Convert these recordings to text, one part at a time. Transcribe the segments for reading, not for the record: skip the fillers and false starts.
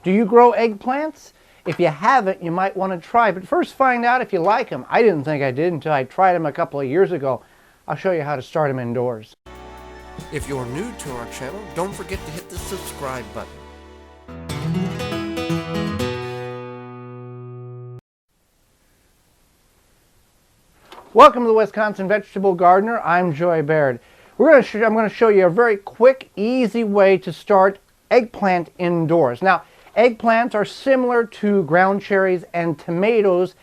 Do you grow eggplants? If you haven't, you might want to try, but first find out if you like them. I didn't think I did until I tried them a couple of years ago. I'll show you how to start them indoors. If you're new to our channel, don't forget to hit the subscribe button. Welcome to the Wisconsin Vegetable Gardener. I'm Joy Baird. I'm going to show you a very quick, easy way to start eggplant indoors. Now, eggplants are similar to ground cherries and tomatoes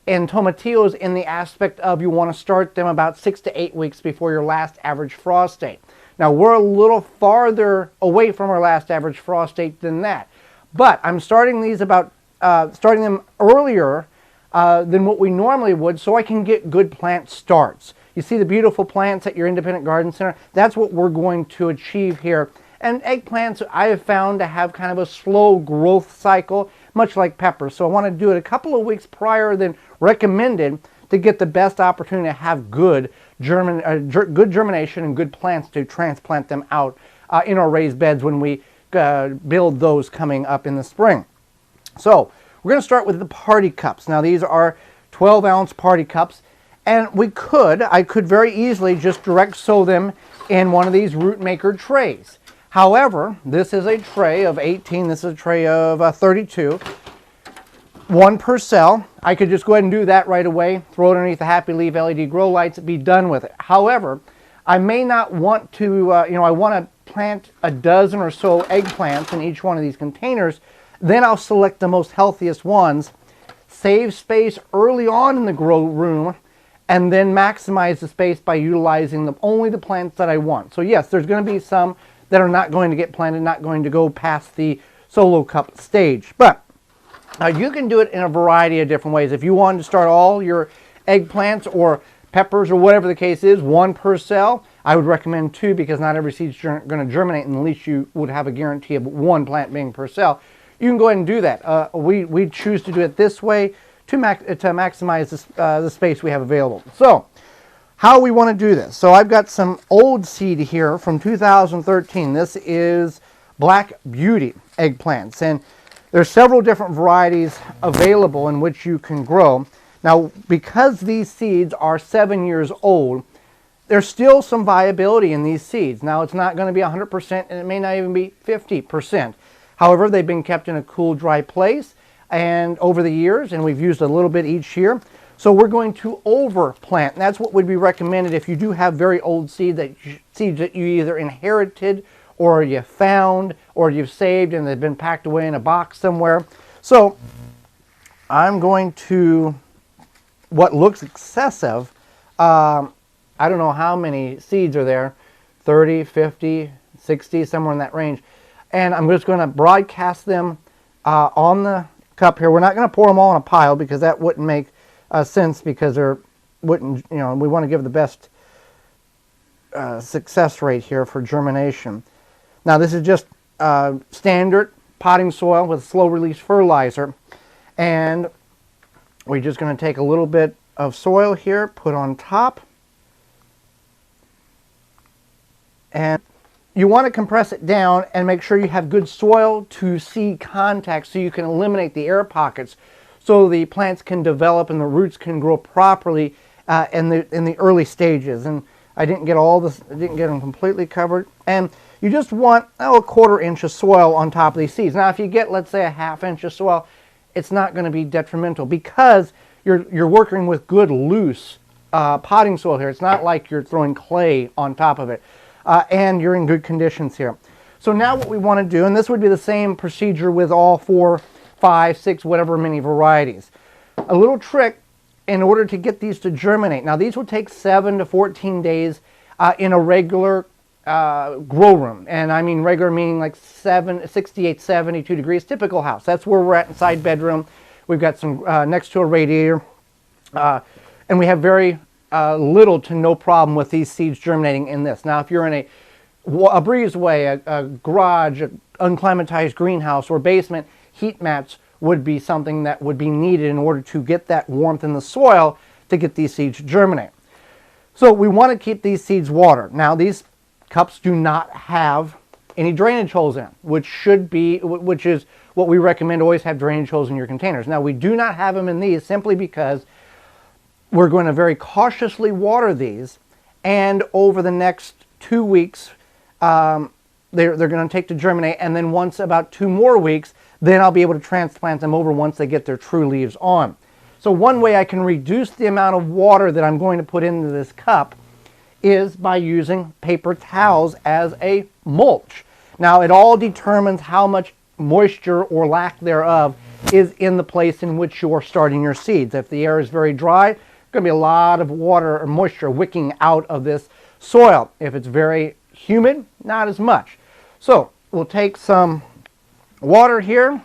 and tomatillos in the aspect of you want to start them about 6 to 8 weeks before your last average frost date. Now, we're a little farther away from our last average frost date than that, but I'm starting these starting them earlier than what we normally would, so I can get good plant starts. You see the beautiful plants at your independent garden center? That's what we're going to achieve here. And eggplants I have found to have kind of a slow growth cycle, much like peppers. So I want to do it a couple of weeks prior than recommended to get the best opportunity to have good germination and good plants to transplant them out in our raised beds when we build those coming up in the spring. So we're going to start with the party cups. Now these are 12-ounce party cups, and I could very easily just direct sow them in one of these root maker trays. However, this is a tray of 18, this is a tray of 32, one per cell. I could just go ahead and do that right away, throw it underneath the Happy Leaf LED grow lights, be done with it. However, I may not want to, I want to plant a dozen or so eggplants in each one of these containers. Then I'll select the most healthiest ones, save space early on in the grow room, and then maximize the space by utilizing only the plants that I want. So yes, there's going to be some that are not going to get planted, not going to go past the solo cup stage. But you can do it in a variety of different ways. If you wanted to start all your eggplants or peppers or whatever the case is, one per cell, I would recommend two, because not every seed's going to germinate, and at least you would have a guarantee of one plant being per cell. You can go ahead and do that. We choose to do it this way to maximize the space we have available. So, how we want to do this. So I've got some old seed here from 2013. This is Black Beauty eggplants, and there's several different varieties available in which you can grow. Now, because these seeds are 7 years old, there's still some viability in these seeds. Now, it's not going to be 100%, and it may not even be 50%. However, they've been kept in a cool, dry place and over the years, and we've used a little bit each year. So we're going to overplant. And that's what would be recommended if you do have very old seeds that you either inherited or you found or you've saved and they've been packed away in a box somewhere. So I'm going to, what looks excessive, I don't know how many seeds are there, 30, 50, 60, somewhere in that range. And I'm just going to broadcast them on the cup here. We're not going to pour them all in a pile because that wouldn't make sense, because we want to give the best success rate here for germination. Now this is just standard potting soil with slow release fertilizer, and we're just going to take a little bit of soil here, put on top, and you want to compress it down and make sure you have good soil to seed contact so you can eliminate the air pockets so the plants can develop and the roots can grow properly in the early stages. And I didn't get all this, I didn't get them completely covered. And you just want a 1/4 inch of soil on top of these seeds. Now if you get, let's say, a 1/2 inch of soil, it's not going to be detrimental because you're working with good loose potting soil here. It's not like you're throwing clay on top of it. And you're in good conditions here. So now what we want to do, and this would be the same procedure with all 4, 5, 6, whatever many varieties. A little trick in order to get these to germinate. Now these will take 7 to 14 days in a regular grow room. And I mean regular meaning like 68, 72 degrees, typical house. That's where we're at, inside bedroom. We've got some next to a radiator. And we have very little to no problem with these seeds germinating in this. Now if you're in a breezeway, a garage, an unclimatized greenhouse or basement, heat mats would be something that would be needed in order to get that warmth in the soil to get these seeds to germinate. So we want to keep these seeds watered. Now these cups do not have any drainage holes in, which is what we recommend. Always have drainage holes in your containers. Now, we do not have them in these simply because we're going to very cautiously water these, and over the next 2 weeks, they're going to take to germinate, and then once about 2 more weeks, then I'll be able to transplant them over once they get their true leaves on. So one way I can reduce the amount of water that I'm going to put into this cup is by using paper towels as a mulch. Now, it all determines how much moisture or lack thereof is in the place in which you are starting your seeds. If the air is very dry, there's going to be a lot of water or moisture wicking out of this soil. If it's very humid, not as much. So we'll take some water here,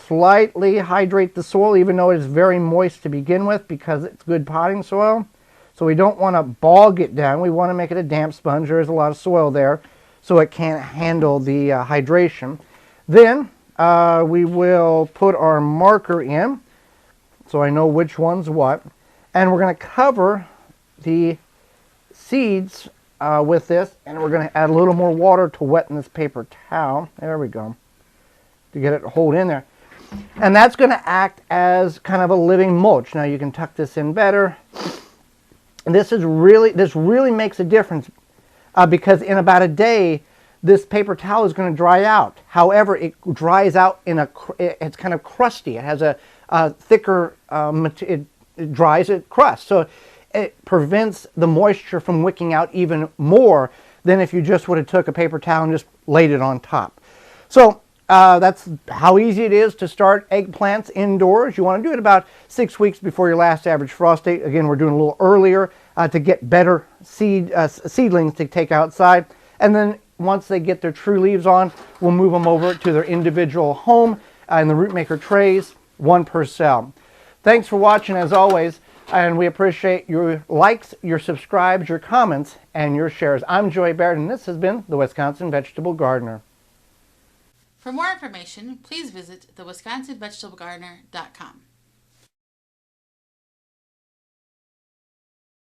slightly hydrate the soil, even though it is very moist to begin with because it's good potting soil. So we don't want to bog it down. We want to make it a damp sponge. There is a lot of soil there, so it can't handle the hydration. Then we will put our marker in, so I know which one's what. And we're going to cover the seeds with this, and we're going to add a little more water to wet in this paper towel. There we go, to get it to hold in there. And that's going to act as kind of a living mulch. Now you can tuck this in better. And this really makes a difference because in about a day, this paper towel is going to dry out. However, it dries out it's kind of crusty. It has a thicker, it dries at crust. So it prevents the moisture from wicking out even more than if you just would have took a paper towel and just laid it on top. So that's how easy it is to start eggplants indoors. You want to do it about 6 weeks before your last average frost date. Again, we're doing a little earlier to get better seedlings to take outside. And then once they get their true leaves on, we'll move them over to their individual home in the root maker trays, 1 per cell. Thanks for watching as always, and we appreciate your likes, your subscribes, your comments, and your shares. I'm Joy Baird, and this has been the Wisconsin Vegetable Gardener. For more information, please visit thewisconsinvegetablegardener.com.